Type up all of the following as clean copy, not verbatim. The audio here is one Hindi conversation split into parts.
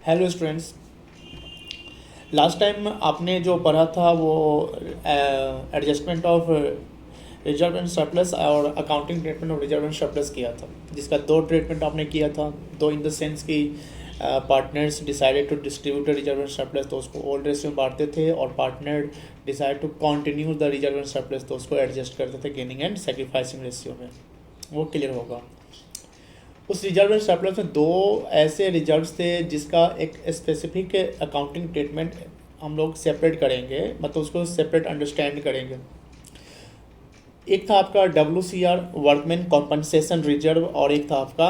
Hello students. लास्ट टाइम आपने जो पढ़ा था वो adjustment of reserve and surplus और accounting treatment of reserve and surplus किया था, जिसका दो ट्रीटमेंट आपने किया था। दो इन द सेंस कि partners decided to distribute reserve and surplus, तो उसको ओल्ड रेशियो में बांटते थे, और partner decide to continue the reserve and surplus, तो उसको एडजस्ट करते थे गेनिंग एंड सेक्रीफाइसिंग रेशियो में। वो क्लियर होगा। उस रिजर्व एंड सरप्लस में दो ऐसे रिजर्व्स थे जिसका एक स्पेसिफिक अकाउंटिंग ट्रीटमेंट हम लोग सेपरेट करेंगे, मतलब उसको सेपरेट अंडरस्टैंड करेंगे। एक था आपका WCR वर्कमैन कॉम्पनसेशन रिजर्व, और एक था आपका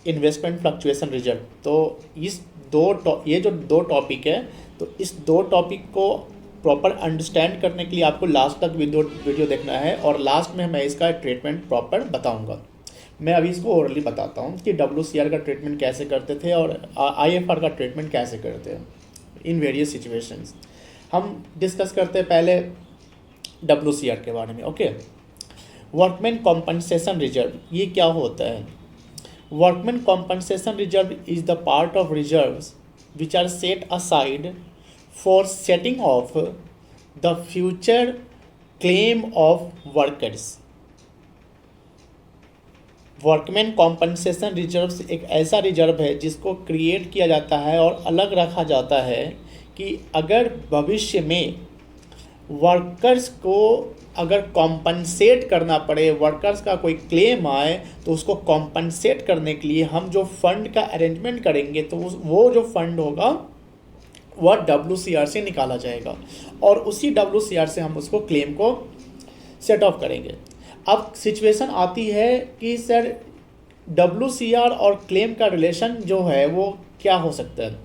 इन्वेस्टमेंट फ्लक्चुएशन रिजर्व। तो ये जो दो टॉपिक है, तो इस दो टॉपिक को प्रॉपर अंडरस्टैंड करने के लिए आपको लास्ट तक वीडियो देखना है, और लास्ट में मैं इसका ट्रीटमेंट प्रॉपर बताऊंगा। मैं अभी इसको ओरली बताता हूँ कि WCR का ट्रीटमेंट कैसे करते थे और IFR का ट्रीटमेंट कैसे करते हैं इन वेरियस सिचुएशंस। हम डिस्कस करते हैं पहले WCR के बारे में। ओके, वर्कमैन कॉम्पनसेशन रिजर्व ये क्या होता है? Workman compensation reserve is the part of reserves which are set aside for setting of the future claim of workers. Workman compensation reserve एक ऐसा रिजर्व है जिसको क्रिएट किया जाता है और अलग रखा जाता है कि अगर भविष्य में वर्कर्स को अगर कॉम्पनसेट करना पड़े, वर्कर्स का कोई क्लेम आए, तो उसको कॉम्पनसेट करने के लिए हम जो फंड का अरेंजमेंट करेंगे, तो वो जो फंड होगा वह WCR से निकाला जाएगा, और उसी WCR से हम उसको क्लेम को सेट ऑफ करेंगे। अब सिचुएशन आती है कि सर WCR और क्लेम का रिलेशन जो है वो क्या हो सकता है?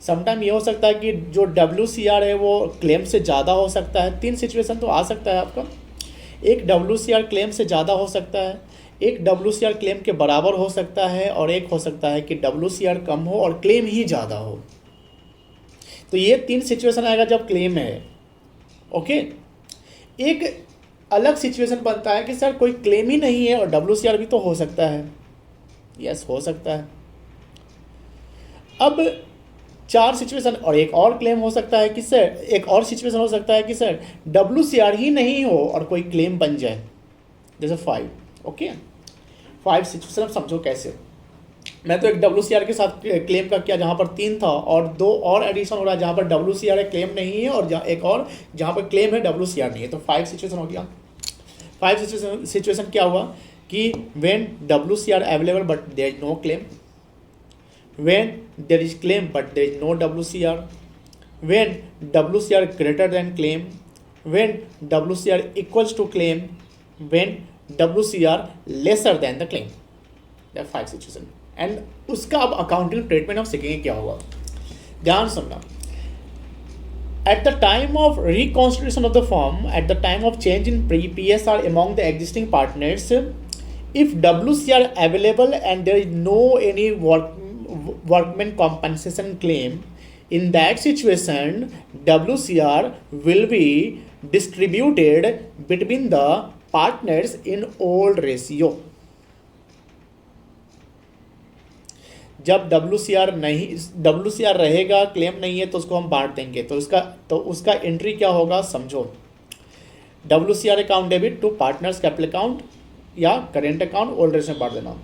समटाइम ये हो सकता है कि जो WCR है वो क्लेम से ज़्यादा हो सकता है। तीन सिचुएशन तो आ सकता है आपका। एक WCR क्लेम से ज़्यादा हो सकता है, एक WCR क्लेम के बराबर हो सकता है, और एक हो सकता है कि WCR कम हो और क्लेम ही ज़्यादा हो। तो ये तीन सिचुएशन आएगा जब क्लेम है। ओके, एक अलग सिचुएशन बनता है कि सर कोई क्लेम ही नहीं है और WCR भी तो हो सकता है। यस, हो सकता है। अब चार सिचुएशन, और एक और क्लेम हो सकता है कि सर, एक और सिचुएशन हो सकता है कि सर WCR ही नहीं हो और कोई क्लेम बन जाए, जैसे 5। ओके, 5 सिचुएशन समझो कैसे। मैं तो एक WCR के साथ क्लेम का किया जहाँ पर 3 था, और 2 और एडिशन हो रहा है जहाँ पर WCR है क्लेम नहीं है, और एक और जहाँ पर क्लेम है WCR नहीं है, तो 5 सिचुएशन हो गया। 5 सिचुएशन क्या हुआ कि when WCR available but there is no claim, when there is claim but there is no WCR, when WCR greater than claim, when WCR equals to claim, when WCR lesser than the claim। There are 5 situation, and उसका अब अकाउंटिंग ट्रीटमेंट हम सीखेंगे क्या होगा। ध्यान सुनना। At the time of reconstitution of the firm, at the time of change in PSR among the existing partners, if WCR available and there is no any workman compensation claim, in that situation WCR will be distributed between the partners in old ratio। जब WCR रहेगा, क्लेम नहीं है, तो उसको हम बांट देंगे। तो उसका एंट्री क्या होगा समझो। WCR account debit to partners capital account या करेंट अकाउंट ओल्ड रेशियो में बांट देना।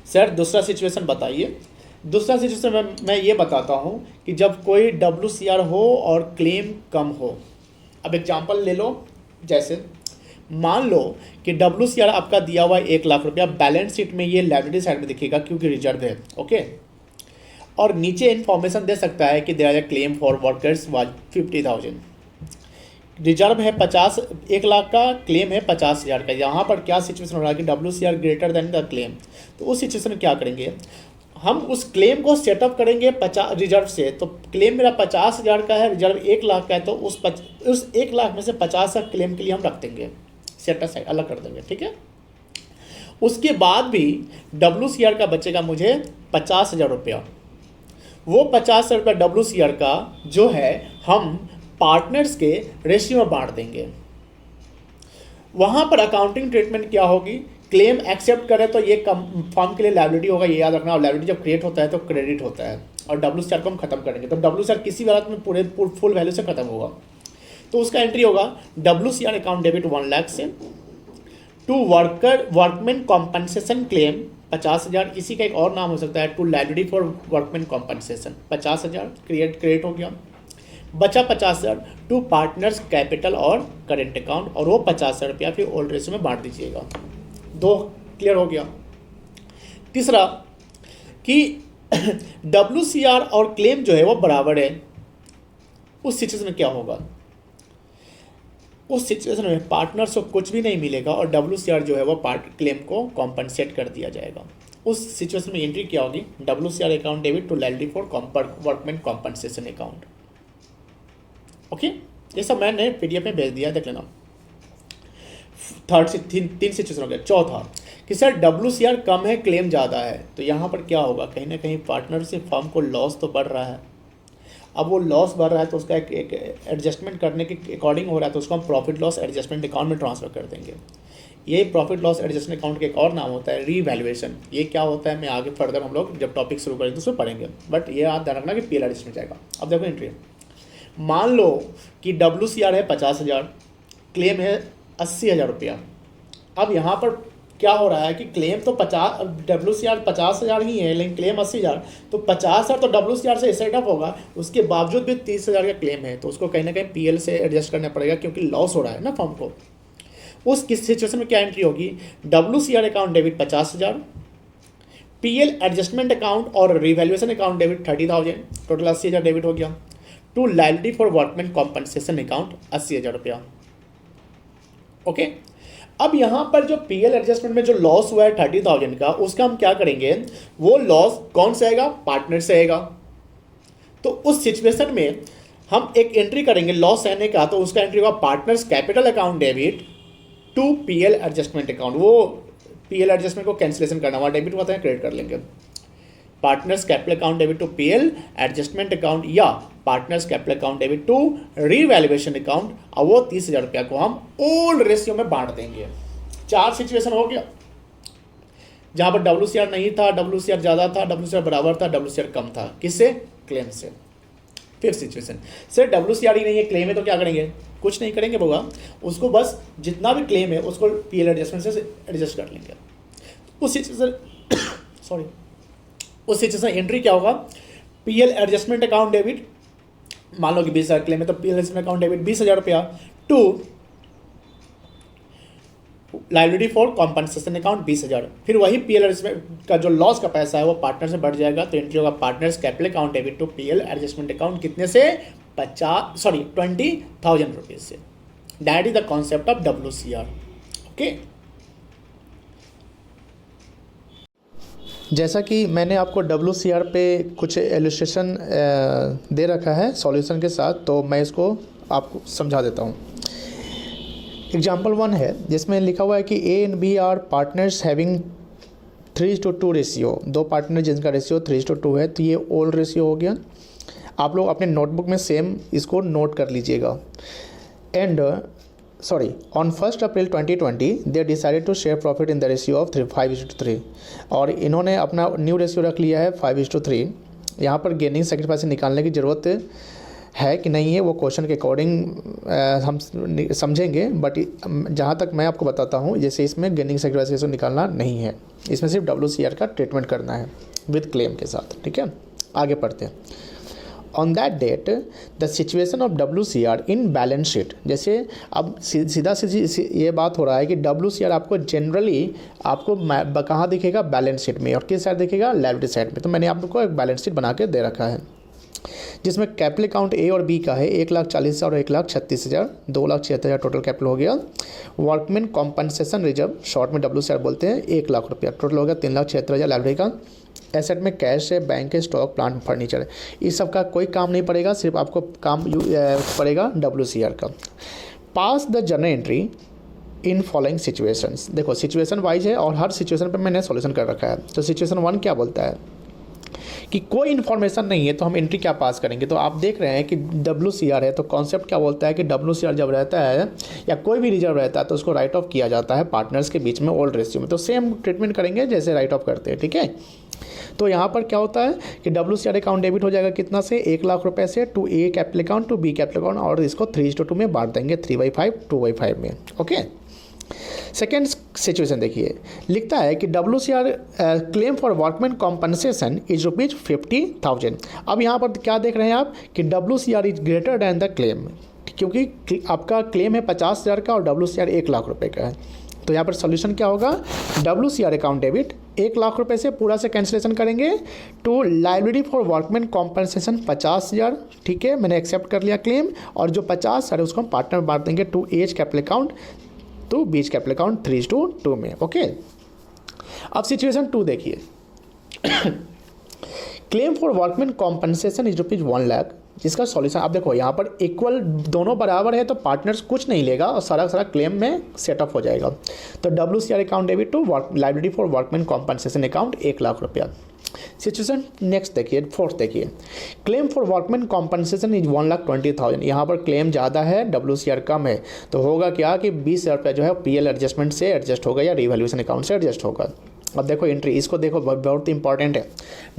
सर दूसरा सिचुएशन बताइए। दूसरा सिचुएशन मैं ये बताता हूँ कि जब कोई WCR हो और क्लेम कम हो। अब एग्जांपल ले लो, जैसे मान लो कि WCR आपका दिया हुआ है 1 लाख रुपया, बैलेंस शीट में ये लायबिलिटी साइड में दिखेगा क्योंकि रिजर्व है। ओके, और नीचे इन्फॉर्मेशन दे सकता है कि there is a claim for workers was 50,000। Reserve है 1 लाख का, क्लेम है 50,000 का। यहाँ पर क्या सिचुएशन हो रहा है कि WCR greater than the claim. तो उस सिचुएशन में क्या करेंगे, हम उस क्लेम को सेटअप करेंगे 50 रिजर्व से। तो क्लेम मेरा 50,000 का है, रिजर्व 1 लाख का है, तो उस 1 लाख में से 50 का क्लेम के लिए हम रख देंगे, सेट असाइड अलग कर देंगे। ठीक है, उसके बाद भी WCR का बचेगा मुझे 50,000 रुपया। वो 50,000 रुपया WCR का जो है हम पार्टनर्स के रेशियो में बांट देंगे। वहाँ पर अकाउंटिंग ट्रीटमेंट क्या होगी, क्लेम एक्सेप्ट करे तो ये फर्म के लिए लायबिलिटी होगा, ये याद रखना। और लायबिलिटी जब क्रिएट होता है तो क्रेडिट होता है। और WCR को हम खत्म करेंगे, तो WCR किसी भी हालत में पूरे फुल वैल्यू से खत्म होगा। तो उसका एंट्री होगा WCR अकाउंट डेबिट 1 लाख से टू वर्कमैन कॉम्पनसेशन क्लेम 50,000, इसी का एक और नाम हो सकता है to liability for workman compensation 50,000 create हो गया। बचा 50,000 टू पार्टनर्स कैपिटल और करेंट अकाउंट, और वो 50,000 रुपया फिर ओल्ड रेशियो में बांट दीजिएगा। 2 क्लियर हो गया। तीसरा कि WCR और क्लेम जो है वो बराबर है, उस सिचुएशन में क्या होगा? उस सिचुएशन में पार्टनर्स को कुछ भी नहीं मिलेगा और WCR जो है वो क्लेम को कॉम्पनसेट कर दिया जाएगा। उस सिचुएशन में एंट्री क्या होगी? WCR account debit to liability for workman compensation account. Okay, ये सब मैंने PDF में भेज दिया, देख लेना। थर्ड से तीन सिचुएशन हो गया। चौथा कि सर WCR कम है, क्लेम ज़्यादा है, तो यहाँ पर क्या होगा? कहीं ना कहीं पार्टनरशिप फर्म को लॉस तो बढ़ रहा है। अब वो लॉस बढ़ रहा है तो उसका एक एडजस्टमेंट करने के अकॉर्डिंग हो रहा है, तो उसको हम प्रॉफिट लॉस एडजस्टमेंट अकाउंट में ट्रांसफर कर देंगे। ये प्रॉफिट लॉस एडजस्टमेंट अकाउंट का एक और नाम होता है रीवैल्यूएशन। ये क्या होता है मैं आगे फर्दर हम लोग जब टॉपिक शुरू करेंगे तो उसमें पढ़ेंगे, बट ये याद ध्यान रखना कि PL एडजस्टमेंट जाएगा। अब देखो एंट्री, मान लो कि WCR है 50,000, क्लेम है 80,000 रुपया। अब यहाँ पर क्या हो रहा है कि क्लेम तो WCR 50,000 ही है, लेकिन क्लेम 80,000, तो 50,000 तो WCR से सेटअप होगा, उसके बावजूद भी 30,000 का क्लेम है, तो उसको कहीं ना कहीं PL से एडजस्ट करना पड़ेगा, क्योंकि लॉस हो रहा है ना फर्म को। उस किस सिचुएशन में क्या एंट्री होगी? WCR account debit 50,000, PL adjustment account और revaluation account debit 30,000, total 80,000 debit हो गया। To liability for workman compensation account 80,000 रुपया। ओके, अब यहाँ पर जो PL एडजस्टमेंट में जो लॉस हुआ है 30,000 का, उसका हम क्या करेंगे? वो लॉस कौन से आएगा? पार्टनर से आएगा। तो उस सिचुएशन में हम एक एंट्री करेंगे लॉस सहने का, तो उसका एंट्री होगा partners capital account debit to PL adjustment account. वो PL एडजस्टमेंट को कैंसिलेशन करना, वहाँ डेबिट होता है, क्रेडिट कर लेंगे। Partners capital account debit to PL adjustment account या partners capital account debit to revaluation account, और वो 30,000 रुपया को हम ओल्ड रेशियो में बांट देंगे। 4 सिचुएशन हो गया, जहां पर WCR नहीं था, WCR ज़्यादा था, WCR बराबर था, WCR कम था। किससे? क्लेम से। फिर सिचुएशन सर WCR ही नहीं है, क्लेम है, तो क्या करेंगे? कुछ नहीं करेंगे होगा, उसको बस जितना भी क्लेम है उसको PL एडजस्टमेंट से एडजस्ट कर लेंगे। उस सिचुएशन उस सिचुएशन एंट्री क्या होगा? PL एडजस्टमेंट अकाउंट डेबिट, मान लो कि 20,000 क्लेम है, तो PL एडजस्टमेंट अकाउंट डेबिट 20,000 रुपया to liability for compensation account 20,000। फिर वही PL एडजस्टमेंट का जो लॉस का पैसा है वो पार्टनर से बढ़ जाएगा, तो एंट्री होगा partners capital account debit to PL adjustment account कितने से? 20,000 रुपीज से। That is the concept of WCR। Okay, जैसा कि मैंने आपको WCR पे कुछ इलस्ट्रेशन दे रखा है सॉल्यूशन के साथ, तो मैं इसको आपको समझा देता हूँ। एग्जाम्पल 1 है जिसमें लिखा हुआ है कि A and B are partners having 3:2 ratio, 2 partner जिनका रेशियो 3:2 है, तो ये ओल्ड रेशियो हो गया। आप लोग अपने नोटबुक में सेम इसको नोट कर लीजिएगा। And on 1st April 2020 they decided to share profit in the ratio of 5:3, और इन्होंने अपना न्यू रेशियो रख लिया है 5:3। यहाँ पर गेनिंग सेक्रीफाइस निकालने की ज़रूरत है कि नहीं है वो क्वेश्चन के अकॉर्डिंग हम समझेंगे, बट जहाँ तक मैं आपको बताता हूँ, जैसे इसमें गेनिंग सेक्रीफाइस निकालना नहीं है, इसमें सिर्फ WCR का ट्रीटमेंट करना है विद क्लेम के साथ। ठीक है, आगे पढ़ते हैं। On that date the situation of WCR in balance sheet, जैसे अब सीधा ये बात हो रहा है कि WCR आपको जनरली आपको कहाँ दिखेगा? बैलेंस शीट में, और किस साइड दिखेगा? लायबिलिटी साइड में। तो मैंने आप लोग को एक बैलेंस शीट बना के दे रखा है, जिसमें कैपिटल अकाउंट A और B का है 1,40,000 और 1,36,000, 2,76,000 टोटल कैपिटल हो गया। वर्कमैन कॉम्पनसेशन रिजर्व, शॉर्ट में WCR बोलते हैं, 1,00,000 रुपया टोटल हो गया। 3,76,000 लाइब्रेरी का। एसेट में कैश है, बैंक है, स्टॉक, प्लांट, फर्नीचर है। इस सब का कोई काम नहीं पड़ेगा, सिर्फ आपको काम पड़ेगा WCR का। Pass the journal entry in following situations. देखो सिचुएशन वाइज है और हर सिचुएशन पे मैंने सॉल्यूशन कर रखा है। तो सिचुएशन 1 क्या बोलता है कि कोई इन्फॉर्मेशन नहीं है, तो हम एंट्री क्या पास करेंगे? तो आप देख रहे हैं कि WCR है, तो कॉन्सेप्ट क्या बोलता है कि WCR जब रहता है या कोई भी रिजर्व रहता है तो उसको राइट ऑफ किया जाता है पार्टनर्स के बीच में ओल्ड रेशियो में। तो सेम ट्रीटमेंट करेंगे जैसे राइट ऑफ करते हैं। ठीक है, तो यहाँ पर क्या होता है कि WCR अकाउंट डेबिट हो जाएगा कितना से, 1 लाख रुपए से to A capital account to B capital account, और इसको 3:2 में बांट देंगे, 3/5 2/5 में। ओके, सेकेंड सिचुएशन देखिए, लिखता है कि WCR claim for workman compensation is ₹50,000। अब यहाँ पर क्या देख रहे हैं आप कि WCR is greater than the claim, क्योंकि आपका क्लेम है 50,000 का और WCR 1 लाख रुपए का है। तो यहाँ पर सोल्यूशन क्या होगा, WCR अकाउंट डेबिट 1 लाख रुपए से पूरा से कैंसिलेशन करेंगे to liability for workman compensation 50,000, ठीक है, मैंने एक्सेप्ट कर लिया क्लेम, और जो 50,000 है उसको हम पार्टनर बांट देंगे टू एज कैपिटल अकाउंट तो बीच कैपिटल अकाउंट 3:2 में। ओके, अब सिचुएशन 2 देखिए, claim for workman compensation is ₹1 lakh, जिसका सॉल्यूशन आप देखो यहाँ पर इक्वल दोनों बराबर है तो पार्टनर्स कुछ नहीं लेगा और सारा क्लेम में सेटअप हो जाएगा। तो WCR account debit to liability for workman compensation account 1 lakh रुपया। सिचुएशन नेक्स्ट देखिए, फोर्थ देखिए, claim for workman compensation is 1,20,000। यहाँ पर क्लेम ज़्यादा है, WCR कम है, तो होगा क्या कि 20,000 रुपया जो है PL एडजस्टमेंट से एडजस्ट होगा या रिवैल्यूएशन अकाउंट से एडजस्ट होगा। अब देखो एंट्री, इसको देखो बहुत इंपॉर्टेंट है,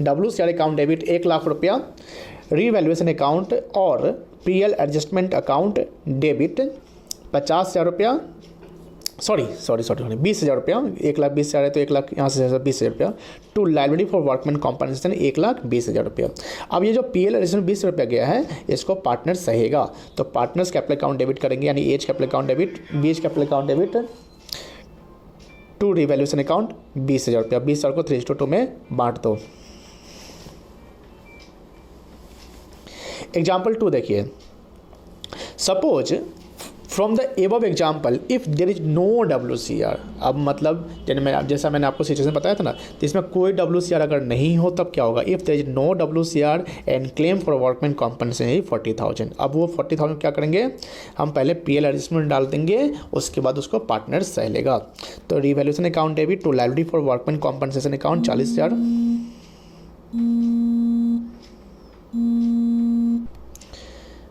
WCR अकाउंट डेबिट 1 लाख रुपया, रिवैल्यूएशन अकाउंट और PL एडजस्टमेंट अकाउंट डेबिट 50,000 रुपया, सॉरी 20,000 रुपया, 1,20,000 है तो 1 लाख यहाँ से 20,000 रुपया to liability for workman compensation 1,20,000 रुपया। अब ये जो PL एडिशनल 20 रुपया गया है इसको पार्टनर सहेगा, तो पार्टनर्स कैपिटल अकाउंट डेबिट करेंगे, यानी A's capital account debit, B's capital account debit to revaluation account 20,000 रुपया, 20,000 को 3:2 में बांट दो। एग्जाम्पल 2 देखिए, suppose from the above example if there is no WCR। अब मतलब जैसा मैंने आपको सिचुएशन बताया था ना, तो इसमें कोई WCR अगर नहीं हो तब क्या होगा, if there is no WCR and claim for workman compensation 40,000। अब वो 40,000 क्या करेंगे, हम पहले PL एडजस्टमेंट डाल देंगे, उसके बाद उसको पार्टनर सह लेगा। तो revaluation account debit to liability for workman compensation account 40,000।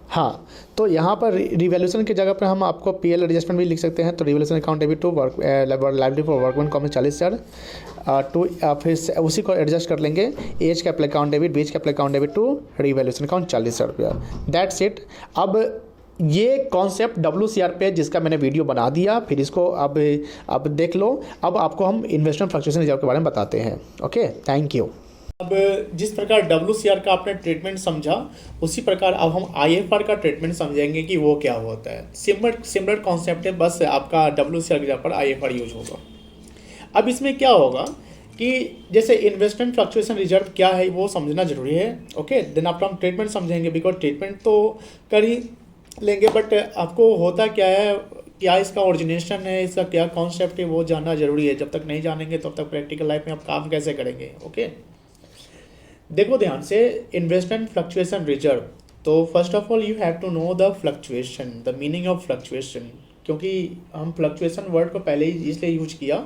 हाँ, तो यहाँ पर रिवैल्यूएशन की जगह पर हम आपको PL एडजस्टमेंट भी लिख सकते हैं। तो revaluation account debit to liability for workman compensation 40,000 to, फिर उसी को एडजस्ट कर लेंगे, A's capital account debit, B's capital account debit to revaluation account 40,000 रुपया। That's it. अब ये कॉन्सेप्ट WCR पे जिसका मैंने वीडियो बना दिया, फिर इसको अब देख लो। अब आपको हम इन्वेस्टमेंट फ्लक्चुएशन रिजर्व के बारे में बताते हैं। Okay, thank you. अब जिस प्रकार WCR का आपने ट्रीटमेंट समझा, उसी प्रकार अब हम IFR का ट्रीटमेंट समझेंगे कि वो क्या होता है। सिमिलर कॉन्सेप्ट है, बस आपका WCR की जगह पर IFR यूज होगा। अब इसमें क्या होगा कि जैसे इन्वेस्टमेंट फ्लक्चुएशन रिजर्व क्या है वो समझना जरूरी है। ओके, देन आफ्टर हम ट्रीटमेंट समझेंगे, बिकॉज ट्रीटमेंट तो कर ही लेंगे, बट आपको होता क्या है, क्या इसका ओरिजिनेशन है, इसका क्या कॉन्सेप्ट है, वो जानना जरूरी है। जब तक नहीं जानेंगे तब तक प्रैक्टिकल लाइफ में आप काम कैसे करेंगे। ओके, देखो ध्यान से, इन्वेस्टमेंट फ्लक्चुएशन रिजर्व, तो first of all you have to know the fluctuation, the meaning of fluctuation. क्योंकि हम फ्लक्चुएशन वर्ड को पहले ही इसलिए यूज किया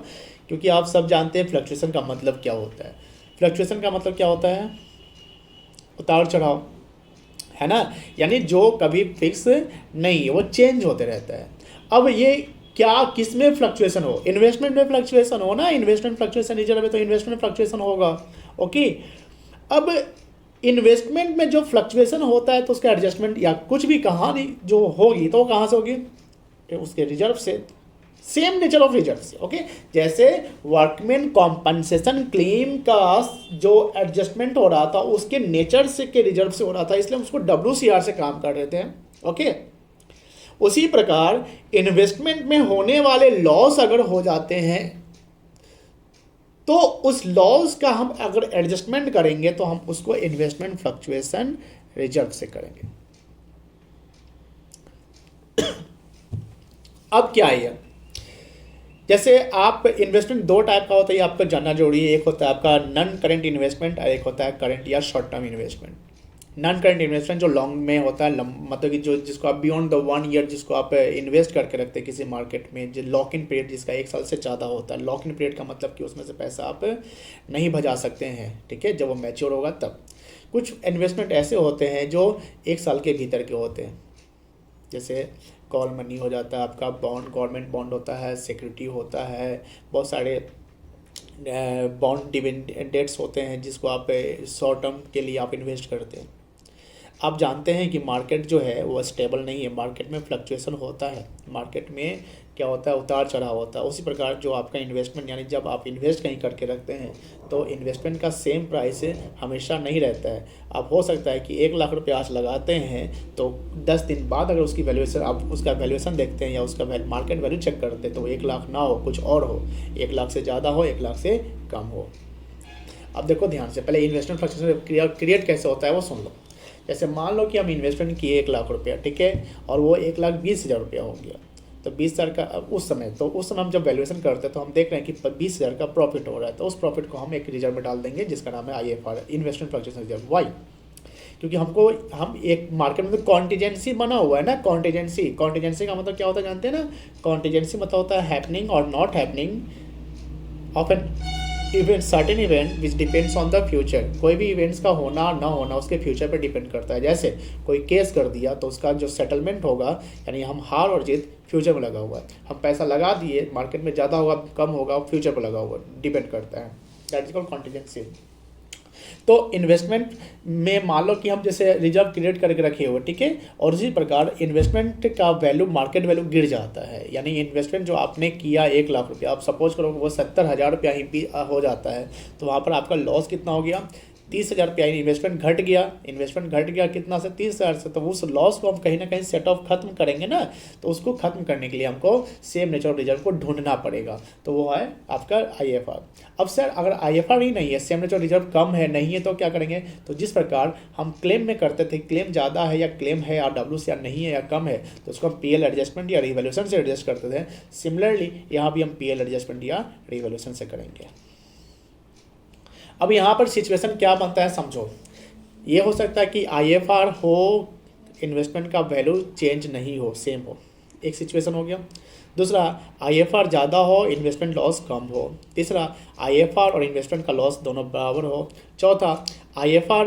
क्योंकि आप सब जानते हैं फ्लक्चुएशन का मतलब क्या होता है। फ्लक्चुएशन का मतलब क्या होता है, उतार चढ़ाव, है ना, यानी जो कभी फिक्स नहीं है, वो चेंज होते रहता है। अब ये क्या, किस में फ्लक्चुएशन हो, इन्वेस्टमेंट में फ्लक्चुएशन हो ना, इन्वेस्टमेंट फ्लक्चुएशन रिजर्व है तो इन्वेस्टमेंट फ्लक्चुएशन होगा। ओके, अब इन्वेस्टमेंट में जो फ्लक्चुएशन होता है तो उसका एडजस्टमेंट या कुछ भी कहानी जो होगी तो कहाँ से होगी, उसके रिजर्व से, सेम नेचर ऑफ रिजर्व से। ओके, जैसे वर्कमैन कॉम्पनसेशन क्लेम का जो एडजस्टमेंट हो रहा था उसके नेचर से के रिजर्व से हो रहा था, इसलिए हम उसको WCR से काम कर रहे थे। ओके, उसी प्रकार इन्वेस्टमेंट में होने वाले लॉस अगर हो जाते हैं तो उस लॉस का हम अगर एडजस्टमेंट करेंगे तो हम उसको इन्वेस्टमेंट फ्लक्चुएशन रिजर्व से करेंगे। अब क्या है, जैसे आप इन्वेस्टमेंट दो टाइप का होता है, आपको जानना जरूरी है। एक होता है आपका नॉन करेंट इन्वेस्टमेंट और एक होता है करेंट या short term investment. Non current investment जो लॉन्ग में होता है, मतलब कि जो जिसको आप बियॉन्ड द 1 ईयर जिसको आप इन्वेस्ट करके रखते हैं किसी मार्केट में, जो लॉक इन पीरियड जिसका 1 साल से ज़्यादा होता है। लॉक इन पीरियड का मतलब कि उसमें से पैसा आप नहीं भजा सकते हैं, ठीक है, जब वो मैच्योर होगा तब। कुछ इन्वेस्टमेंट ऐसे होते हैं जो 1 साल के भीतर के होते हैं, जैसे कॉल मनी हो जाता है आपका, बॉन्ड, गवर्नमेंट बॉन्ड होता है, सिक्योरिटी होता है, बहुत सारे बॉन्ड डिविडेंड्स होते हैं जिसको आप शॉर्ट टर्म के लिए आप इन्वेस्ट करते हैं। आप जानते हैं कि मार्केट जो है वो स्टेबल नहीं है, मार्केट में फ्लक्चुएशन होता है, मार्केट में क्या होता है, उतार चढ़ाव होता है। उसी प्रकार जो आपका इन्वेस्टमेंट, यानी जब आप इन्वेस्ट कहीं करके रखते हैं तो इन्वेस्टमेंट का सेम प्राइस हमेशा नहीं रहता है। आप हो सकता है कि 1,00,000 रुपये आज लगाते हैं तो 10 दिन बाद अगर उसकी वैल्यूएशन, आप उसका वैल्यूएशन देखते हैं या उसका मार्केट वैल्यू चेक करते हैं तो 1,00,000 ना हो, कुछ और हो, 1,00,000 से ज़्यादा हो, 1,00,000 से कम हो। अब देखो ध्यान से, पहले इन्वेस्टमेंट फ्लक्चुएशन क्रिएट कैसे होता है वो सुन लो। जैसे मान लो कि हम इन्वेस्टमेंट किए 1,00,000 रुपया, ठीक है, और वो 1,20,000 रुपया हो गया, तो 20,000 का उस समय हम जब वैल्यूएशन करते हैं तो हम देख रहे हैं कि 20,000 का प्रॉफिट हो रहा है, तो उस प्रॉफिट को हम एक रिजर्व में डाल देंगे जिसका नाम है IFR, investment fluctuation reserve. Why? क्योंकि हम एक मार्केट में तो कॉन्टीजेंसी बना हुआ है ना, कॉन्टीजेंसी का मतलब क्या होता है जानते हैं ना? कॉन्टीजेंसी मतलब होता है हैपनिंग और not happening of an event, certain event which depends on the future. कोई भी इवेंट्स का होना ना होना उसके फ्यूचर पर डिपेंड करता है। जैसे कोई केस कर दिया तो उसका जो सेटलमेंट होगा, यानी हम हार और जीत फ्यूचर में लगा हुआ है। हम पैसा लगा दिए, मार्केट में ज़्यादा होगा कम होगा, फ्यूचर पर लगा हुआ डिपेंड करता है। That is called contingency. तो इन्वेस्टमेंट में मान लो कि हम जैसे रिजर्व क्रिएट करके रखे हुए, ठीक है, और इसी प्रकार इन्वेस्टमेंट का वैल्यू, मार्केट वैल्यू गिर जाता है। यानी इन्वेस्टमेंट जो आपने किया 1,00,000 रुपया, आप सपोज करो वो 70,000 रुपया ही भी हो जाता है, तो वहाँ पर आपका लॉस कितना हो गया? 30,000 रुपया। इन्वेस्टमेंट घट गया कितना से? 30,000 से। तो उस लॉस को हम कहीं ना कहीं सेट ऑफ खत्म करेंगे ना, तो उसको खत्म करने के लिए हमको सेम नेचर ऑफ रिजर्व को ढूंढना पड़ेगा, तो वो है आपका IFR। अब सर अगर IFR ही नहीं है, सेम नेचर रिजर्व कम है, नहीं है, तो क्या करेंगे? तो जिस प्रकार हम क्लेम में करते थे, क्लेम ज़्यादा है या क्लेम है या WCR नहीं है या कम है, तो उसको हम PL एडजस्टमेंट या रिवैल्यूएशन से एडजस्ट करते थे। सिमिलरली यहाँ भी हम PL एडजस्टमेंट या रिवैल्यूएशन से करेंगे। अब यहाँ पर सिचुएशन क्या बनता है समझो। ये हो सकता है कि IFR हो, इन्वेस्टमेंट का वैल्यू चेंज नहीं हो, सेम हो, एक सिचुएशन हो गया। दूसरा, IFR ज़्यादा हो, इन्वेस्टमेंट लॉस कम हो। तीसरा, IFR और इन्वेस्टमेंट का लॉस दोनों बराबर हो। चौथा, IFR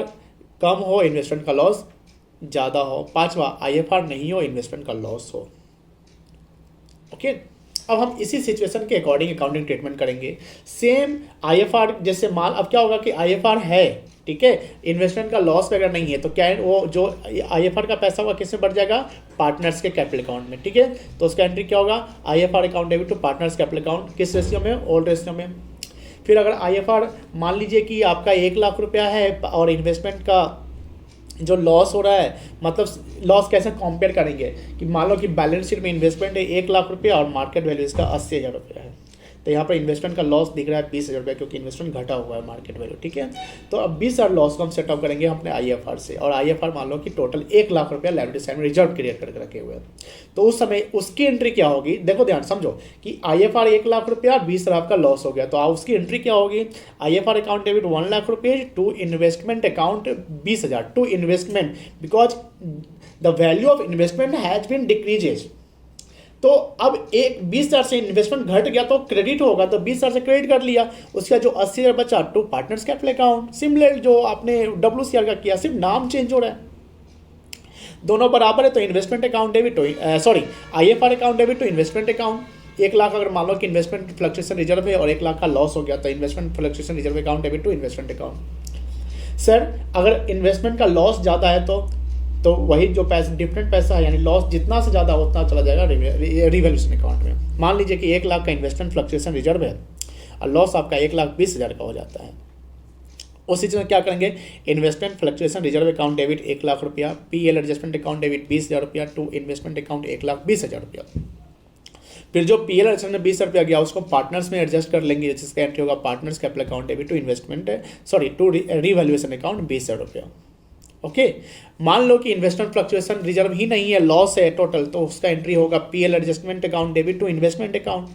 कम हो, इन्वेस्टमेंट का लॉस ज़्यादा हो। पांचवा, IFR नहीं हो, इन्वेस्टमेंट का लॉस हो। ओके, अब हम इसी सिचुएशन के अकॉर्डिंग अकाउंटिंग ट्रीटमेंट करेंगे। सेम IFR जैसे माल, अब क्या होगा कि IFR है, ठीक है, इन्वेस्टमेंट का लॉस वगैरह नहीं है, तो क्या है, वो जो IFR का पैसा होगा किसमें बढ़ जाएगा? पार्टनर्स के कैपिटल अकाउंट में, ठीक है। तो उसका एंट्री क्या होगा? IFR account debit to partners capital account, किस रेशियो में? ओल्ड रेशियो में। फिर अगर IFR मान लीजिए कि आपका 1,00,000 रुपया है और इन्वेस्टमेंट का जो लॉस हो रहा है, मतलब लॉस कैसे कंपेयर करेंगे कि मान लो कि बैलेंस शीट में इन्वेस्टमेंट है 1,00,000 रुपया और मार्केट वैल्यू इसका 80,000 रुपया है, तो यहाँ पर इन्वेस्टमेंट का लॉस दिख रहा है 20,000 रुपया, क्योंकि इन्वेस्टमेंट घटा हुआ है मार्केट वैल्यू, ठीक है। तो अब 20,000 लॉस को हम सेटअप करेंगे अपने IFR से, और IFR मान लो कि टोटल 1,00,000 रुपया लायबिलिटी साइड में रिजर्व क्रिएट करके रखे हुए हैं। तो उस समय उसकी एंट्री क्या होगी? देखो ध्यान समझो कि IFR 1,00,000 रुपया और 20,000 आपका लॉस हो गया, तो उसकी एंट्री क्या होगी? IFR अकाउंट डेबिट 1,00,000 रुपये to investment account 20,000 to investment, because the value of investment has been decreases. तो अब 20,000 से इन्वेस्टमेंट घट गया तो क्रेडिट होगा, तो 20,000 से क्रेडिट कर लिया, उसका जो 80,000 बचा to partners capital account. Similar जो आपने WCR का किया, सिर्फ नाम चेंज हो रहा है, दोनों बराबर है, तो investment account debit IFR account debit to investment account. 1,00,000 अगर मान लो कि इन्वेस्टमेंट फ्लक्चुएशन रिजर्व है और 1,00,000 का लॉस हो गया, तो investment fluctuation reserve account debit to investment account. Sir अगर इन्वेस्टमेंट का लॉस ज़्यादा है तो वही जो पैसा, डिफरेंट पैसा है, यानी लॉस जितना से ज़्यादा उतना चला जाएगा रिवैल्यूएशन अकाउंट में। मान लीजिए कि 1,00,000 का इन्वेस्टमेंट फ्लक्चुएशन रिजर्व है और लॉस आपका 1,20,000 का हो जाता है, उस चीज़ में क्या करेंगे? Investment fluctuation reserve account debit 1,00,000 रुपया, PL एडजस्टमेंट अकाउंट डेबिट 20,000 रुपया टू इन्वेस्टमेंट अकाउंट 1,20,000 रुपया। फिर जो PL एडजस्टमेंट 20,000 रुपया गया उसको पार्टनर्स में एडजस्ट कर लेंगे, जिसका एंट्री होगा partners capital account debit to to revaluation account 20,000 रुपया। ओके, मान लो कि इन्वेस्टमेंट फ्लक्चुएशन रिजर्व ही नहीं है, लॉस है टोटल, तो उसका एंट्री होगा PL adjustment account debit to investment account,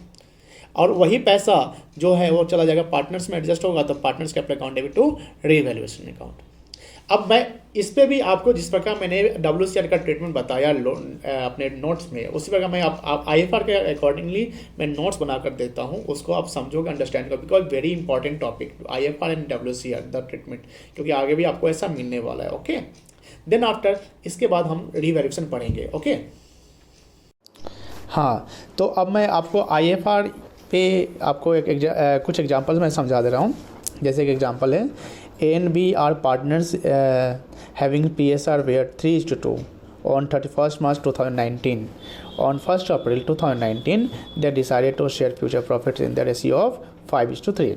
और वही पैसा जो है वो चला जाएगा पार्टनर्स में एडजस्ट होगा, तो partners capital account debit to revaluation account. अब मैं इस पे भी आपको जिस प्रकार मैंने WCR का ट्रीटमेंट बताया अपने नोट्स में, उसी प्रकार मैं आप IFR के अकॉर्डिंगली मैं नोट्स बनाकर देता हूँ, उसको आप समझोगे, अंडरस्टैंड करो, because very important topic IFR and WCR the treatment, क्योंकि आगे भी आपको ऐसा मिलने वाला है। ओके, देन आफ्टर इसके बाद हम रिवैल्यूएशन पढ़ेंगे। ओके, हाँ, तो अब मैं आपको IFR पे आपको कुछ एग्जांपल्स मैं समझा दे रहा हूँ। जैसे एक एग्जांपल है, A and B are partners having PSR where 3:2 on 31st March 2019. On 1st April 2019 they decided to share future profits in the ratio of 5:3.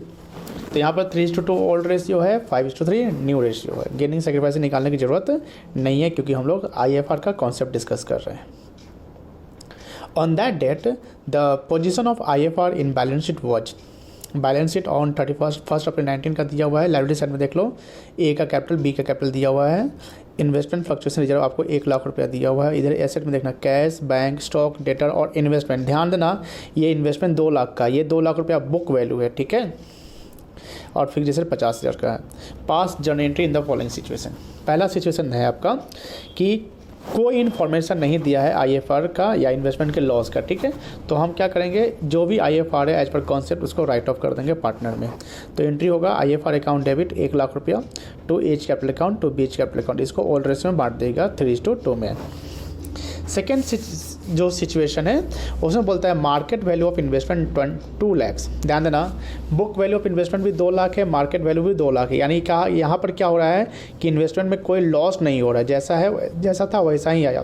तो यहाँ पर 3:2 ओल्ड रेशियो है, 5:3 न्यू रेशियो है। गेनिंग सेक्रीफाइस निकालने की ज़रूरत नहीं है क्योंकि हम लोग IFR का कॉन्सेप्ट डिस्कस कर रहे हैं। On that date the position of IFR in balance sheet was, balance sheet on 1st April 19 का दिया हुआ है। लाइबिलिटी साइड में देख लो, ए का कैपिटल, बी का कैपिटल दिया हुआ है। इन्वेस्टमेंट फ्लक्चुएशन रिजर्व आपको 1 लाख रुपया दिया हुआ है। इधर एसेट में देखना कैश, बैंक, स्टॉक, डेटर और इन्वेस्टमेंट। ध्यान देना ये इन्वेस्टमेंट 2 लाख का, ये 2 लाख रुपया बुक वैल्यू है, ठीक है, और फिक्स एसेट 50,000 का है। पास journal entry in the following situation. पहला सिचुएशन है आपका कि कोई इन्फॉर्मेशन नहीं दिया है IFR का या इन्वेस्टमेंट के लॉस का, ठीक है। तो हम क्या करेंगे, जो भी IFR है एज पर कॉन्सेप्ट उसको राइट ऑफ कर देंगे पार्टनर में। तो एंट्री होगा IFR अकाउंट डेबिट 1 लाख रुपया to A's capital account to B's capital account. इसको ओल्ड रेशियो में बांट देगा 3:2 में। सेकेंड जो सिचुएशन है उसमें बोलता है market value of investment 2 lakh. ध्यान देना, बुक वैल्यू ऑफ इन्वेस्टमेंट भी 2 लाख है, मार्केट वैल्यू भी 2 लाख है। यानी क्या यहाँ पर क्या हो रहा है कि इन्वेस्टमेंट में कोई लॉस नहीं हो रहा है, जैसा था वैसा ही आया।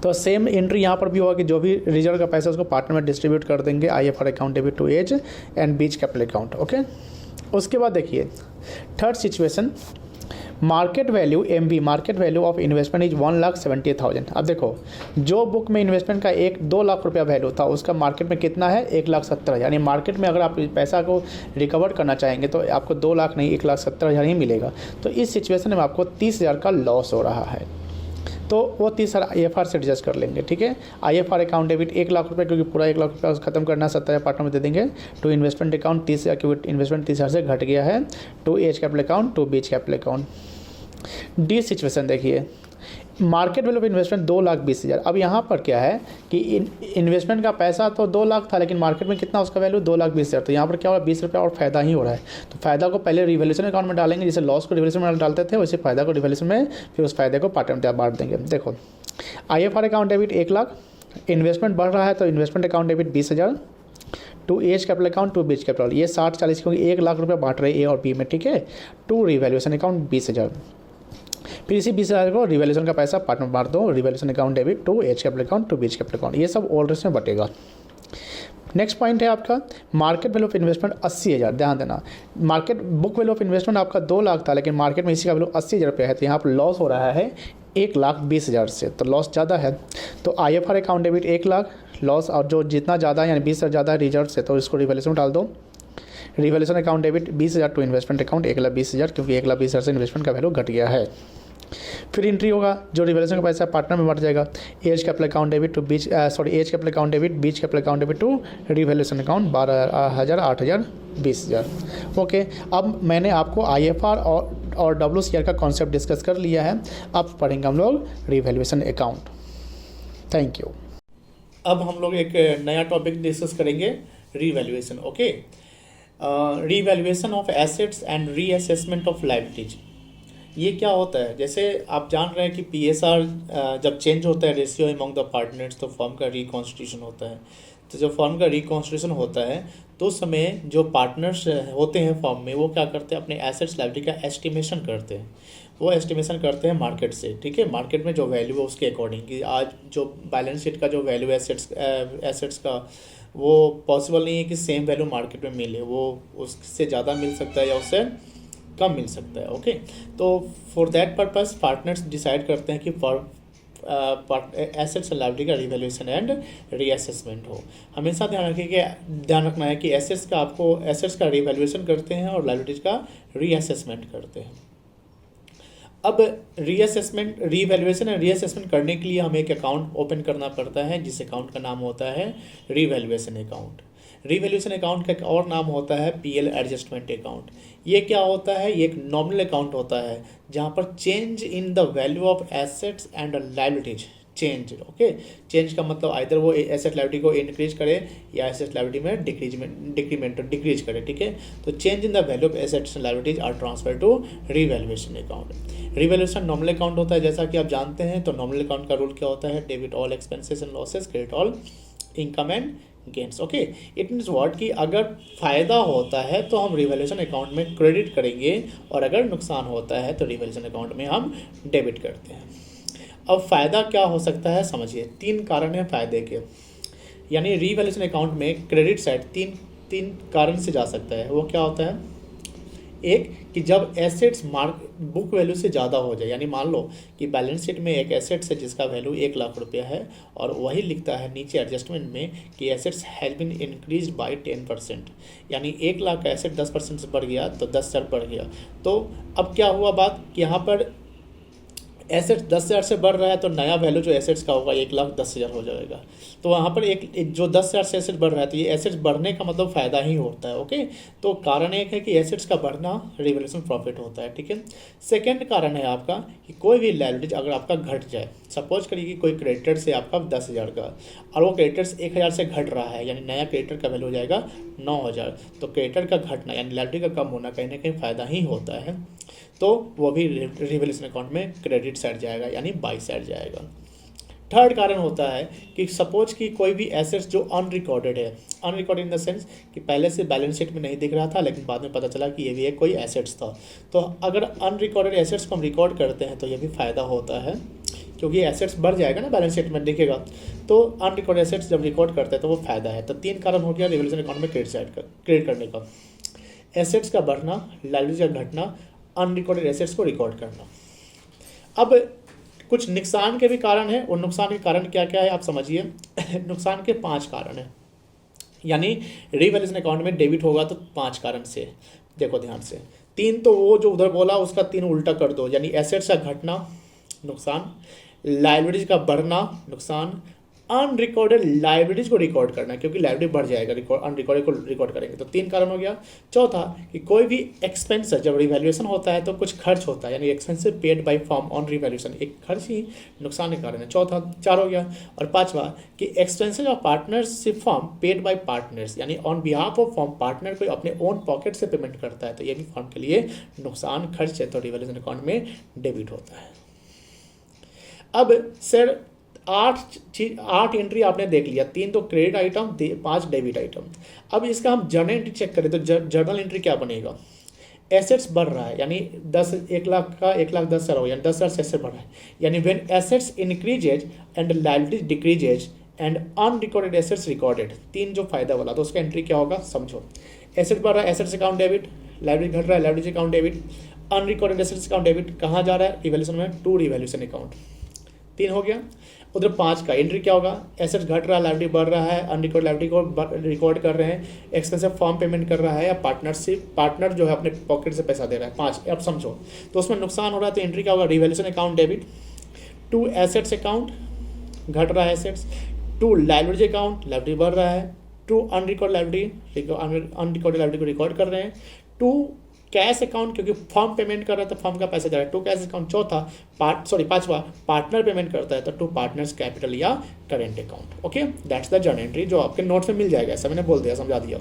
तो सेम एंट्री यहाँ पर भी होगा कि जो भी रिजर्व का पैसा उसको पार्टनर में डिस्ट्रीब्यूट कर देंगे IFR account debit to A's and B's capital account, okay. उसके बाद देखिए third situation, market value MV, market value of investment is 1,70,000। अब देखो, जो बुक में इन्वेस्टमेंट का 2 लाख रुपया वैल्यू था उसका मार्केट में कितना है, 1,70,000। यानी मार्केट में अगर आप पैसा को रिकवर करना चाहेंगे तो आपको 2 लाख नहीं 1,70,000 ही मिलेगा। तो इस सिचुएशन में आपको 30,000 का लॉस हो रहा है, तो वो 30,000 IFR से एडजस्ट कर लेंगे, ठीक है। IFR अकाउंट डेबिट 1 लाख रुपये, क्योंकि पूरा 1 लाख रुपया खत्म करना 70,000 पार्टनर में दे देंगे। टू इन्वेस्टमेंट अकाउंट 30,000, क्योंकि इन्वेस्टमेंट 30,000 से घट गया है। To A's capital account to B's capital account. D situation देखिए, मार्केट वैल्यू ऑफ इन्वेस्टमेंट 2,20,000। अब यहाँ पर क्या है कि इन्वेस्टमेंट का पैसा तो 2 लाख था, लेकिन मार्केट में कितना उसका वैल्यू 2,20,000। तो यहाँ पर क्या हो रहा है, 20 रुपया और फायदा ही हो रहा है। तो फायदा को पहले रिवैल्यूएशन अकाउंट में डालेंगे, जैसे लॉस को रिवैल्यूएशन में डालते थे वैसे फायदा को रिवैल्यूएशन में, फिर उस फायदे को पार्टनर में बांट देंगे। देखो IFR account debit 1 lakh, investment बढ़ रहा है तो investment account debit 20,000 to A's capital account to B's capital. ये 60-40 क्योंकि 1 लाख रुपया बांट रहे हैं A और B में, ठीक है। टू रिवैल्यूएशन अकाउंट 20,000, फिर इसी 20,000 को रिवैल्यूएशन का पैसा पार्टनर में बांट दो। Revaluation account debit to A's capital account to B's capital account. ये सब ओल्ड रेशियो में बटेगा। नेक्स्ट पॉइंट है आपका मार्केट वैल्यू ऑफ इन्वेस्टमेंट 80,000। ध्यान देना, market book value of investment आपका 2 लाख था, लेकिन मार्केट में इसी का वैल्यू 80,000 रुपया है। तो यहाँ पर लॉस हो रहा है 1,20,000 से, तो लॉस ज़्यादा है। तो IFR account debit 1 lakh loss, और जो जितना ज़्यादा है यानी 20 से ज़्यादा है रिजर्व से, तो इसको रिवैल्यूएशन में डाल दो। Revaluation account debit 20,000 to investment account 1,20,000, क्योंकि 1,20,000 से इन्वेस्टमेंट का वैल्यू घट गया है। फिर एंट्री होगा, जो रिवैल्यूएशन का पैसा पार्टनर में बढ़ जाएगा। A's capital account debit to B's A's capital account debit B's capital account debit to revaluation account 12,000, 8,000, 20,000। Okay, अब मैंने आपको IFR और WCR का कॉन्सेप्ट डिस्कस कर लिया है। अब पढ़ेंगे हम लोग रिवैल्यूएशन अकाउंट। Thank you. अब हम लोग एक नया टॉपिक डिस्कस करेंगे, revaluation. Okay, revaluation of assets and reassessment of liabilities. ये क्या होता है, जैसे आप जान रहे हैं कि PSR जब चेंज होता है रेशियो अमंग द पार्टनर्स तो फर्म का रिकॉन्स्टिट्यूशन होता है। तो जब फर्म का रिकॉन्स्टिट्यूशन होता है तो उस समय जो पार्टनर्स होते हैं फर्म में, वो क्या करते हैं, अपने एसेट्स लायबिलिटी का एस्टिमेशन करते हैं। वो एस्टिमेशन करते हैं मार्केट से, ठीक है। मार्केट में जो वैल्यू है उसके अकॉर्डिंग, कि आज जो बैलेंस शीट का जो वैल्यू एसेट्स का, वो पॉसिबल नहीं है कि सेम वैल्यू मार्केट में मिले, वो उससे ज़्यादा मिल सकता है या उससे कम मिल सकता है। ओके, तो for that purpose partners decide करते हैं कि एसेट्स एंड लायबिलिटी का रिवैल्यूएशन एंड रीअसेसमेंट हो। हमेशा ध्यान रखना है कि एसेट्स का रिवैल्यूएशन करते हैं और लायबिलिटीज का रीअसेसमेंट करते हैं। अब रिवैल्यूएशन एंड रीअसेसमेंट करने के लिए हमें एक अकाउंट ओपन करना पड़ता है, जिस अकाउंट का नाम होता है रिवैल्यूएशन अकाउंट। रिवैल्यूएशन अकाउंट का एक और नाम होता है PL एडजस्टमेंट अकाउंट। ये क्या होता है, ये एक नॉमिनल अकाउंट होता है जहाँ पर change in the value of assets and liabilities change. Okay, change का मतलब आइदर वो एसेट लायबिलिटी को इंक्रीज करे या एसेट लायबिलिटी में डिक्रीज करे, ठीक है। तो change in the value of assets and liabilities are transfer to revaluation account. Revaluation nominal account होता है, जैसा कि आप जानते हैं। तो नॉमिनल अकाउंट का रूल क्या होता है, debit all expenses and losses, credit all income and gains. Okay, it means what कि अगर फ़ायदा होता है तो हम रिवैल्यूएशन अकाउंट में क्रेडिट करेंगे और अगर नुकसान होता है तो रिवैल्यूएशन अकाउंट में हम डेबिट करते हैं। अब फ़ायदा क्या हो सकता है समझिए, 3 कारण हैं फ़ायदे के, यानी रिवैल्यूएशन अकाउंट में क्रेडिट साइड तीन कारण से जा सकता है। वो क्या होता है, एक कि जब एसेट्स बुक वैल्यू से ज़्यादा हो जाए, यानी मान लो कि बैलेंस शीट में एक एसेट्स है जिसका वैल्यू 1 लाख रुपया है और वही लिखता है नीचे एडजस्टमेंट में कि assets has been increase by 10%, यानी 1 लाख का एसेट 10% से बढ़ गया तो 10,000 बढ़ गया। तो अब क्या हुआ बात कि यहाँ पर एसेट्स 10,000 से बढ़ रहा है तो नया वैल्यू जो एसेट्स का होगा 1,10,000 हो जाएगा। तो वहाँ पर एक जो 10,000 से एसेट बढ़ रहा है तो ये एसेट्स बढ़ने का मतलब फ़ायदा ही होता है। ओके, तो कारण एक है कि एसेट्स का बढ़ना रिवैल्यूएशन प्रॉफिट होता है। ठीक है, सेकेंड कारण है आपका कि कोई भी लायबिलिटीज अगर आपका घट जाए, सपोज करिए कि कोई क्रेडिटर से आपका 10,000 का और वो क्रेडिटर्स 1,000 से घट रहा है, यानी नया क्रेडिटर का वैल्यू हो जाएगा 9,000, तो क्रेडिटर का घटना यानी लायबिलिटी का कम होना कहीं ना कहीं फ़ायदा ही होता है, तो वो भी रिवैल्यूएशन अकाउंट में क्रेडिट साइड जाएगा यानी बाई साइड जाएगा। थर्ड कारण होता है कि सपोज कि कोई भी एसेट्स जो अनरिकॉर्डेड है, अनरिकॉर्डेड इन द सेंस कि पहले से बैलेंस शीट में नहीं दिख रहा था लेकिन बाद में पता चला कि ये भी एक कोई एसेट्स था, तो अगर अनरिकॉर्डेड एसेट्स को हम रिकॉर्ड करते हैं तो ये भी फ़ायदा होता है क्योंकि एसेट्स बढ़ जाएगा ना, बैलेंस शीट में दिखेगा। तो अनरिकॉर्डेड एसेट्स जब रिकॉर्ड करते हैं तो वो फ़ायदा है। तो 3 कारण हो गया रिवैल्यूएशन अकाउंट में क्रेडिट करने का, एसेट्स का बढ़ना, लायबिलिटी का घटना, अनरिकॉर्डेड एसेट्स को रिकॉर्ड करना। अब कुछ नुकसान के भी कारण हैं, और नुकसान के कारण क्या क्या है आप समझिए। नुकसान के 5 कारण हैं, यानी रिवैल्यूएशन अकाउंट में डेबिट होगा तो 5 कारण से, देखो ध्यान से। 3 तो वो जो उधर बोला उसका 3 उल्टा कर दो, यानी एसेट्स का घटना नुकसान, लायबिलिटीज का बढ़ना नुकसान, अनरिकॉर्डेड लायबिलिटीज को रिकॉर्ड करना क्योंकि लायबिलिटी बढ़ जाएगा अनरिकॉर्डेड को रिकॉर्ड करेंगे, तो 3 कारण हो गया। चौथा कि कोई भी एक्सपेंस जब रिवैल्यूएशन होता है तो कुछ खर्च होता है, यानी expensive paid by firm on revaluation, एक खर्च ही नुकसान के कारण है। चौथा 4 हो गया। और 5वां कि expenses of partnership firm paid by partners, यानी on behalf of firm partner कोई अपने ओन पॉकेट से पेमेंट करता है तो ये भी फर्म के लिए नुकसान खर्च है, तो रिवैल्यूएशन अकाउंट में डेबिट होता है। अब सर 8 एंट्री आपने देख लिया, 3 तो क्रेडिट आइटम, 5 डेबिट आइटम। अब इसका हम जर्नल एंट्री चेक करें तो जर्नल एंट्री क्या बनेगा, एसेट्स बढ़ रहा है यानी 1 लाख का 1,10,000 हो, यानी 10,000 से एसेट बढ़ रहा है, यानी when assets increases and liabilities decreases and unrecorded assets recorded, 3 जो फायदा वाला, तो उसका एंट्री क्या होगा समझो। एसेट बढ़ रहा है, एसेट्स अकाउंट डेबिट, लायबिलिटी घट रहा है, liability account debit, unrecorded assets account debit कहाँ जा रहा है, रिवैल्यूएशन में, टू रिवैल्यूएशन अकाउंट। 3 हो गया। उधर 5 का एंट्री क्या होगा, एसेट्स घट रहा है, लायबिलिटी बढ़ रहा है, अनरिकॉर्ड लायबिलिटी को रिकॉर्ड कर रहे हैं, एक्सपेंसिव फॉर्म पेमेंट कर रहा है या पार्टनर जो है अपने पॉकेट से पैसा दे रहा है। 5 अब समझो, तो उसमें नुकसान हो रहा है तो एंट्री क्या होगा, revaluation account debit, to assets account घट रहा है assets, to liability account liability बढ़ रहा है, टू अनरिकॉर्ड लायबिलिटी को रिकॉर्ड कर रहे हैं, टू कैश अकाउंट क्योंकि फर्म पेमेंट कर रहा है तो फर्म का पैसा जा रहा है, टू कैश अकाउंट। चौथा 5वां पार्टनर पेमेंट करता है तो टू पार्टनर्स कैपिटल या current account. Okay, that's the journal entry जो आपके नोट्स में मिल जाएगा, ऐसा मैंने बोल दिया, समझा दिया।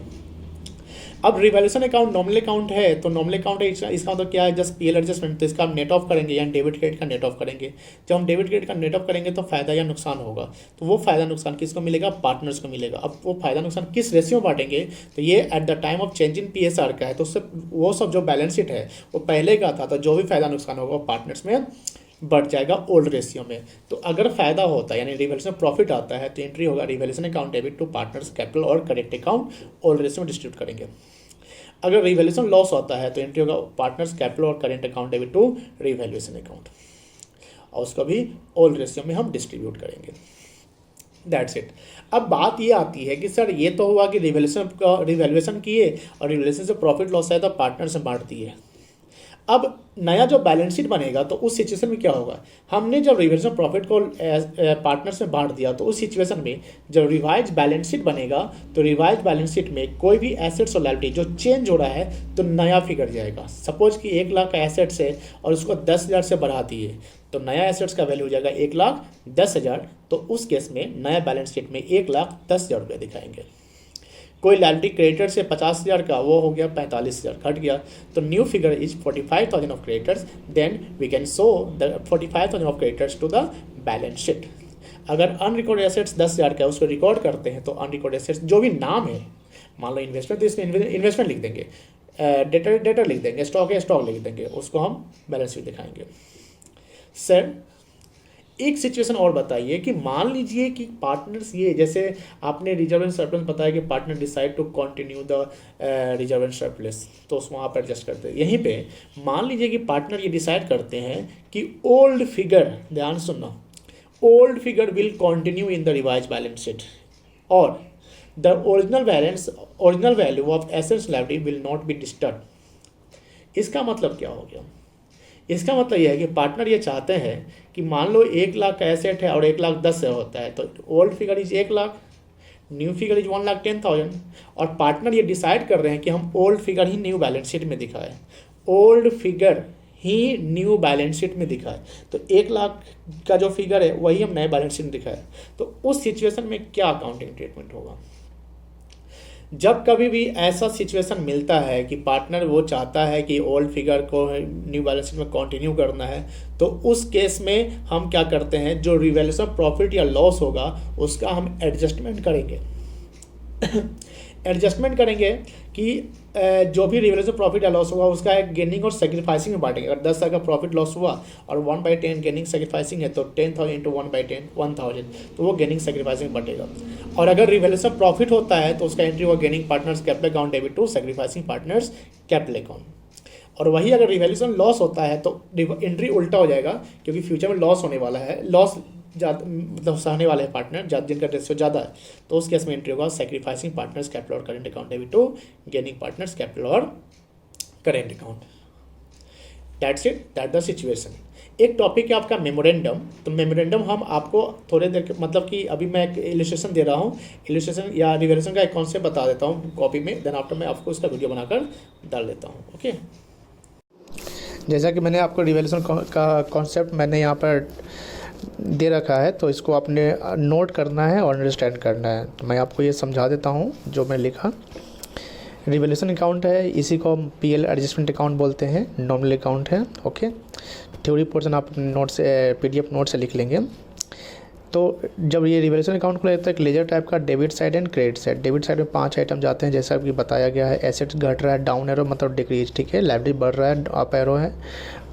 अब रिवैल्यूएशन अकाउंट नॉमिनल अकाउंट है तो नॉमिनल अकाउंट है, इसका मतलब क्या है, जस्ट पीएल एडजस्टमेंट, तो इसका हम नेट ऑफ करेंगे यानी डेबिट क्रेडिट का नेट ऑफ करेंगे। जब हम डेबिट क्रेडिट का नेट ऑफ करेंगे तो फायदा या नुकसान होगा, तो वो फायदा नुकसान किसको मिलेगा, पार्टनर्स को मिलेगा। अब वो फायदा नुकसान किस रेशियो बांटेंगे, तो ये at the time of change in PSR का है, तो उससे वो सब जो बैलेंस शीट है वो पहले का था, तो जो भी फायदा नुकसान होगा वो पार्टनर्स में बढ़ जाएगा ओल्ड रेशियो में। तो अगर फायदा होता है यानी रिवैल्यूएशन प्रॉफिट आता है तो एंट्री होगा revaluation account debit to partners capital और करेंट अकाउंट ओल्ड रेशियो में डिस्ट्रीब्यूट करेंगे। अगर रिवैल्यूएशन लॉस होता है तो एंट्री होगा पार्टनर्स कैपिटल और current account debit to revaluation account, और उसको भी ओल्ड रेशियो में हम डिस्ट्रीब्यूट करेंगे। That's it. अब बात ये आती है कि सर ये तो हुआ कि रिवैल्यूएशन किए और रिवैल्यूएशन से प्रॉफिट लॉस है तो पार्टनर से बांट दिए। अब नया जो बैलेंस शीट बनेगा तो उस सिचुएशन में क्या होगा, हमने जब रिवैल्यूएशन प्रॉफिट को पार्टनर्स में बांट दिया तो उस सिचुएशन में जब रिवाइज बैलेंस शीट बनेगा तो रिवाइज बैलेंस शीट में कोई भी एसेट्स और लायबिलिटी जो चेंज हो रहा है तो नया फिगर जाएगा। सपोज कि 1 लाख का एसेट्स है और उसको 10,000 से बढ़ा दिए तो नया एसेट्स का वैल्यू हो जाएगा 1,10,000, तो उस केस में नया बैलेंस शीट में 1,10,000 रुपये दिखाएंगे। कोई लायबिलिटी क्रेडिटर से 50,000 का वो हो गया 45,000 घट गया, तो new figure is 45,000 of creditors, then we can show the 45,000 of creditors to the balance sheet. अगर अनरिकॉर्ड एसेट्स 10,000 का है उसको रिकॉर्ड करते हैं तो अनरिकॉर्ड एसेट्स जो भी नाम है, मान लो इन्वेस्टमेंट, तो इसमें इन्वेस्टमेंट लिख देंगे, डेटर लिख देंगे, स्टॉक है स्टॉक लिख देंगे, उसको हम बैलेंस शीट दिखाएंगे। सर एक सिचुएशन और बताइए कि मान लीजिए कि पार्टनर्स, ये जैसे आपने रिजर्व एंड सरप्लस बताया कि partner decide to continue the reserve and surplus, तो उसमें आप एडजस्ट करते हैं। यहीं पे मान लीजिए कि पार्टनर ये डिसाइड करते हैं कि ओल्ड फिगर, ध्यान सुनना, old figure will continue in the revise balance sheet और the original value of assets liability will not be disturb. इसका मतलब क्या हो गया? इसका मतलब यह है कि पार्टनर ये चाहते हैं कि मान लो 1 लाख का एसेट है और 1,10,000 से होता है, तो old figure is 1 lakh, new figure is 1,10,000, और पार्टनर ये डिसाइड कर रहे हैं कि हम ओल्ड फिगर ही न्यू बैलेंस शीट में दिखाएं, ओल्ड फिगर ही न्यू बैलेंस शीट में दिखाएं, तो 1 लाख का जो फिगर है वही हम नए बैलेंस शीट में दिखाएं। तो उस सिचुएशन में क्या अकाउंटिंग ट्रीटमेंट होगा? जब कभी भी ऐसा सिचुएशन मिलता है कि पार्टनर वो चाहता है कि ओल्ड फिगर को न्यू बैलेंस शीट में कंटिन्यू करना है, तो उस केस में हम क्या करते हैं, जो रिवैल्यूएशन प्रॉफिट या लॉस होगा उसका हम एडजस्टमेंट करेंगे। एडजस्टमेंट करेंगे कि जो भी रिवैल्यूएशन प्रॉफिट या लॉस होगा उसका एक गेनिंग और सेक्रीफाइसिंग में बांटेंगे। अगर 10,000 का प्रॉफिट लॉस हुआ और 1/10 गेनिंग सेक्रीफाइसिंग है, तो 10,000 इंटू 1/10 1,000, तो वो गेनिंग सेक्रीफाइसिंग बटेगा। और अगर रिवैल्यूएशन प्रॉफिट होता है तो उसका एंट्री होगा gaining partners capital account debit to sacrificing partners capital account. और वही अगर रिवैल्यूएशन लॉस होता है तो एंट्री उल्टा हो जाएगा, क्योंकि फ्यूचर में लॉस होने वाला है, लॉस ज़्यादा मतलब सहने वाले हैं पार्टनर जिनका रेशियो ज़्यादा है, तो उस केस में एंट्री होगा सेक्रीफाइसिंग पार्टनर्स कैपिटल और current account debit to gaining partners capital और current account. That's it, that the situation. एक टॉपिक है आपका मेमोरेंडम। तो मेमोरेंडम हम आपको थोड़े देर मतलब कि अभी मैं एक इलस्ट्रेशन दे रहा हूँ, इलस्ट्रेशन या रिवैल्यूएशन का एक कॉन्सेप्ट बता देता हूँ कॉपी में, देन आफ्टर मैं आपको इसका वीडियो बनाकर डाल देता हूँ। ओके, जैसा कि मैंने आपको रिवैल्यूएशन का कॉन्सेप्ट मैंने यहाँ पर दे रखा है, तो इसको आपने नोट करना है और अंडरस्टैंड करना है। तो मैं आपको ये समझा देता हूँ जो मैं लिखा। रिवैल्यूएशन अकाउंट है, इसी को हम पीएल एडजस्टमेंट अकाउंट बोलते हैं, नॉमिनल अकाउंट है। ओके, थ्योरी पोर्शन आप नोट से पीडीएफ नोट से लिख लेंगे। तो जब ये रिवैल्यूएशन अकाउंट खुला जाता है, एक लेजर टाइप का debit side and credit side. Debit side में 5 आइटम जाते हैं, जैसा कि बताया गया है। एसेट्स घट रहा है, डाउन एरो मतलब डिक्रीज, ठीक है। लायबिलिटी बढ़ रहा है, अप एरो है।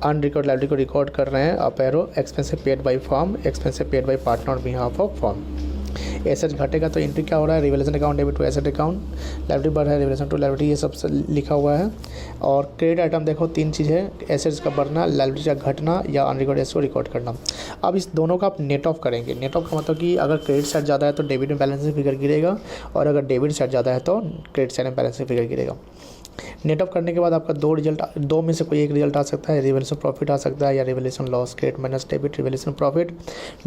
अनरिकॉर्ड लायबिलिटी को रिकॉर्ड कर रहे हैं, up arrow. Expensive paid by firm, expensive paid by partner on behalf of firm. Assets घटेगा तो एंट्री क्या हो रहा है, revaluation account debit to asset account. Liability बढ़ रहा है, रिवैल्यूएशन टू लायबिलिटी, ये सब लिखा हुआ है। और क्रेडिट आइटम देखो 3 चीज़ है, एसेट्स का बढ़ना, लायबिलिटी का घटना या अनरिकॉर्ड एसेट को रिकॉर्ड करना। अब इस दोनों का आप नेट ऑफ करेंगे। नेट ऑफ का मतलब कि अगर क्रेडिट साइड ज़्यादा है तो डेबिट में बैलेंस फिगर गिरेगा, और अगर डेबिट साइड ज़्यादा है तो क्रेडिट साइड में बैलेंस फिगर गिरेगा। नेट ऑफ करने के बाद आपका 2 रिजल्ट, 2 में से कोई एक रिजल्ट आ सकता है। रिवैल्यूएशन प्रॉफिट आ सकता है या revaluation loss. Credit minus debit, revaluation profit,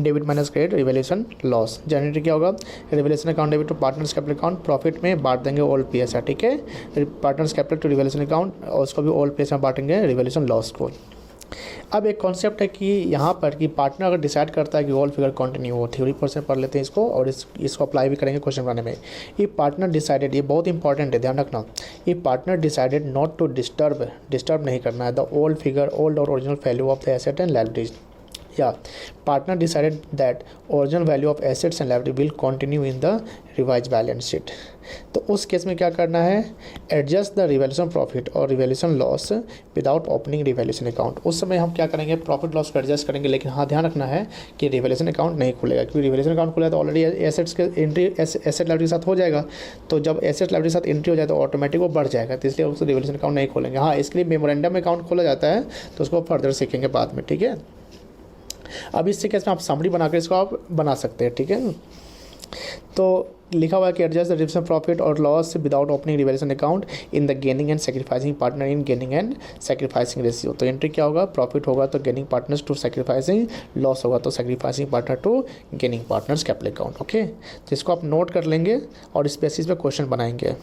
debit minus credit, revaluation loss. जनरेटर क्या होगा, revaluation account debit to partners capital account, profit में बांट देंगे ओल्ड पीएसआर, ठीक है। Partners capital to revaluation account, और उसको भी ओल्ड पीएसआर बांटेंगे रिवैल्यूएशन लॉस को। अब एक कॉन्सेप्ट है कि यहाँ पर कि पार्टनर अगर डिसाइड करता है कि ओल्ड फिगर कंटिन्यू हो, थ्योरी परसेंट पढ़ लेते हैं इसको, और इसको अप्लाई भी करेंगे क्वेश्चन बनाने में। ये पार्टनर डिसाइडेड, ये बहुत इंपॉर्टेंट है, ध्यान रखना। ये partner decided not to disturb नहीं करना है द ओल्ड फिगर, ओल्ड और original value of the asset and liabilities, या partner decided that original value of assets and liability will continue in the revise balance sheet. तो उस केस में क्या करना है, एडजस्ट द रिवैल्यूएशन प्रॉफिट और revaluation loss without opening revaluation account. उस समय हम क्या करेंगे, प्रॉफिट लॉस को एडजस्ट करेंगे, लेकिन हाँ ध्यान रखना है कि रिवैल्यूएशन अकाउंट नहीं खुलेगा, क्योंकि रिवैल्यूएशन अकाउंट खुला तो ऑलरेडी एसेट्स के एंट्री एसेट लायबिलिटी के साथ हो जाएगा। तो जब एसेट लायबिलिटी के साथ एंट्री हो जाए तो ऑटोमेटिक वो बढ़ जाएगा, तो इसलिए उसको रिवैल्यूएशन अकाउंट नहीं खोलेंगे। हाँ, इसके लिए मेमोरेंडम अकाउंट खोला जाता है, तो उसको फर्दर सीखेंगे बाद में, ठीक है। अब इससे केस में आप समरी बनाकर इसको आप बना सकते हैं, ठीक है। तो लिखा हुआ है कि एडजस्ट द रिवैल्यूएशन प्रॉफिट और loss without opening revaluation account in the gaining and sacrificing partner in gaining and sacrificing ratio. तो एंट्री क्या होगा, प्रॉफिट होगा तो gaining partners to sacrificing, loss होगा तो sacrificing partner to gaining partners capital account. Okay, तो इसको आप नोट कर लेंगे और इस बेसिस पे क्वेश्चन बनाएंगे।